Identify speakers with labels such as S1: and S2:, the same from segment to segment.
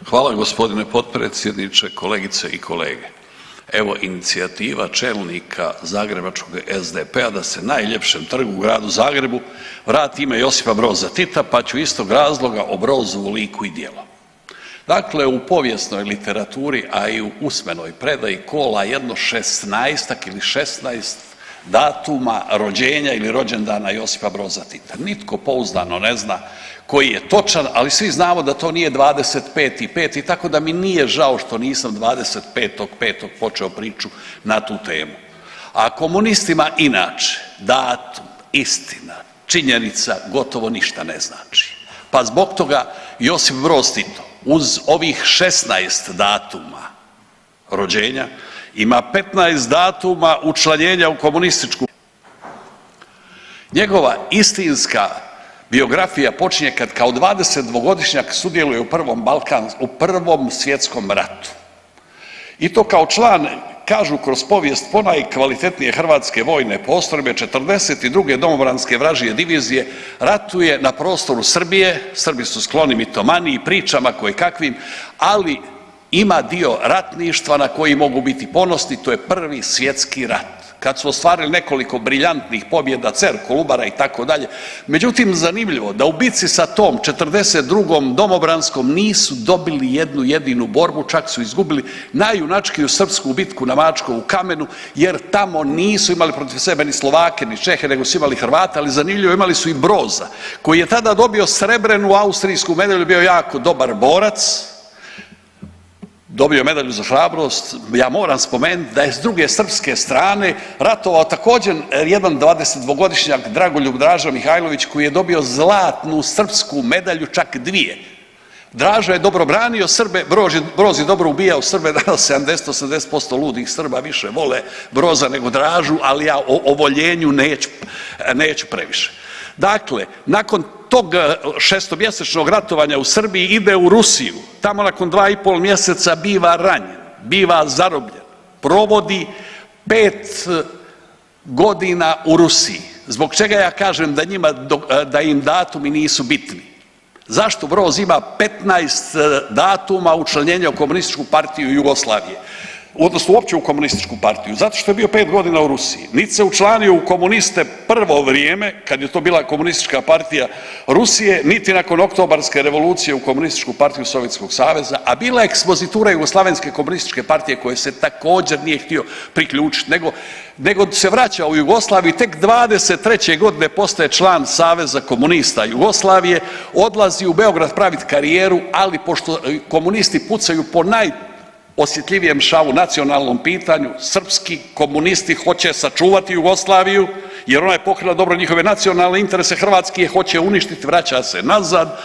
S1: Hvala gospodine potpredsjedniče, kolegice i kolege. Evo inicijativa čelnika zagrebačkog SDP-a da se najljepšem trgu u gradu Zagrebu vrati ime Josipa Broza Tita, pa ću istog razloga o Brozovu liku i djelu. Dakle, u povijesnoj literaturi, a i u usmenoj predaji kola jedno 16-ak ili 16 datuma rođenja ili rođendana Josipa Broza Tita. Nitko pouzdano ne zna koji je točan, ali svi znamo da to nije 25.5. tako da mi nije žao što nisam 25.5. počeo priču na tu temu. A komunistima inače datum, istina, činjenica gotovo ništa ne znači. Pa zbog toga Josip Broz Tito uz ovih 16 datuma rođenja ima 15 datuma učlanjenja u komunističku. Njegova istinska biografija počinje kad kao 22-godišnjak sudjeluje u Prvom svjetskom ratu. I to kao član, kažu kroz povijest, ponajkvalitetnije hrvatske vojne postrojbe 42. domobranske vražije divizije, ratuje na prostoru Srbije. Srbi su skloni mitomaniji, pričama kojekakvim, ali ima dio ratništva na koji mogu biti ponosni, to je Prvi svjetski rat, kad su ostvarili nekoliko briljantnih pobjeda, Cer, Kolubara i tako dalje. Međutim, zanimljivo da u bitci sa tom 42. domobranskom nisu dobili jednu jedinu borbu, čak su izgubili najjunačkiju srpsku bitku na Mačkovu kamenu, jer tamo nisu imali protiv sebe ni Slovake ni Čehe, nego su imali Hrvata, ali zanimljivo imali su i Broza, koji je tada dobio srebrenu austrijsku medalju, bio jako dobar borac, dobio medalju za hrabrost. Ja moram spomenuti da je s druge srpske strane ratovao također jedan 22-godišnjak Dragoljub Draža Mihajlović koji je dobio zlatnu srpsku medalju, čak dvije. Draža je dobro branio Srbe, Broz je dobro ubijao Srbe, danas 70-80% ludih Srba više vole Broza nego Dražu, ali ja o voljenju neću previše. Dakle, nakon tog šestomjesečnog ratovanja u Srbiji ide u Rusiju. Tamo nakon 2,5 mjeseca biva ranjen, biva zarobljen. Provodi 5 godina u Rusiji. Zbog čega ja kažem da im datumi nisu bitni? Zašto Broz ima 15 datuma učlanjenja u Komunističku partiju Jugoslavije? Odnosno uopće u Komunističku partiju, zato što je bio 5 godina u Rusiji. Niti se učlanio u komuniste prvo vrijeme, kad je to bila Komunistička partija Rusije, niti nakon Oktobarske revolucije u Komunističku partiju Sovjetskog saveza, a bila je ekspozitura Jugoslavenske komunističke partije koje se također nije htio priključiti, nego se vraća u Jugoslaviju i tek 23. godine postaje član Saveza komunista Jugoslavije, odlazi u Beograd praviti karijeru, ali pošto komunisti pucaju po osjetljivijem šavu nacionalnom pitanju, srpski komunisti hoće sačuvati Jugoslaviju, jer ona je pokrila dobro njihove nacionalne interese, hrvatski je hoće uništiti, vraća se nazad,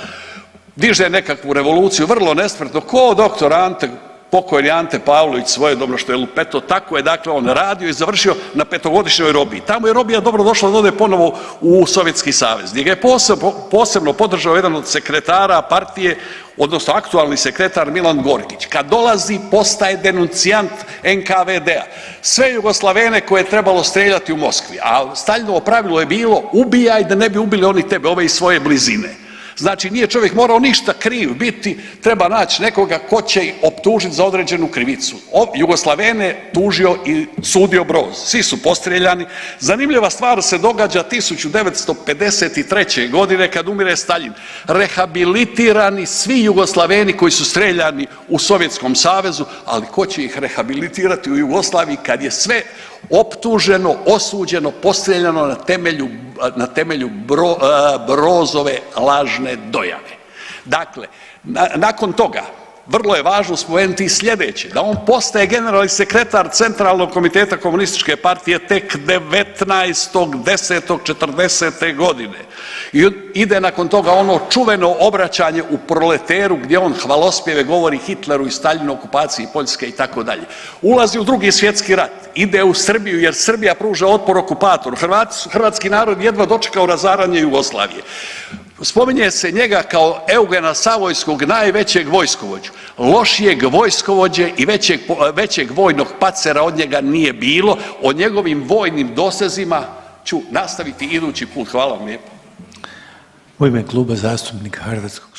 S1: diže nekakvu revoluciju, vrlo nespretno, ko doktor pokojni Ante Pavlović svojedobno što je lupeto, tako je dakle on radio i završio na 5-godišnjoj robiji. Tamo je robija dobro došla da ode ponovo u Sovjetski savez. Njega je posebno podržao jedan od sekretara partije, odnosno aktualni sekretar Milan Gorgić. Kad dolazi, postaje denuncijant NKVD-a. Sve Jugoslavene koje je trebalo streljati u Moskvi, a Staljinovo pravilo je bilo ubijaj da ne bi ubili oni tebe, ove iz svoje blizine. Znači, nije čovjek morao ništa kriv biti, treba naći nekoga ko će optužiti za određenu krivicu. Jugoslavene tužio i sudio Broz. Svi su postreljani. Zanimljiva stvar se događa 1953. godine kad umire Staljin. Rehabilitirani svi Jugoslaveni koji su streljani u Sovjetskom savezu, ali ko će ih rehabilitirati u Jugoslaviji kad je sve optuženo, osuđeno, postreljano na temelju Brozove lažne dojave. Dakle, nakon toga vrlo je važno spomenuti i sljedeće, da on postaje generalni sekretar Centralnog komiteta Komunističke partije tek 19.10.40. godine. I ide nakon toga ono čuveno obraćanje u Proleteru gdje on hvalospjeve govori Hitleru i Staljinu, okupaciji Poljske i tako dalje. Ulazi u Drugi svjetski rat, ide u Srbiju jer Srbija pruža otpor okupatoru. Hrvatski narod jedva dočekao razaranje Jugoslavije. Spominje se njega kao Eugena Savojskog, najvećeg vojskovođu. Lošijeg vojskovođe i većeg vojnog pacera od njega nije bilo. O njegovim vojnim dosezima ću nastaviti idući put. Hvala vam lijepo.
S2: U ime Kluba zastupnika Hrvatskog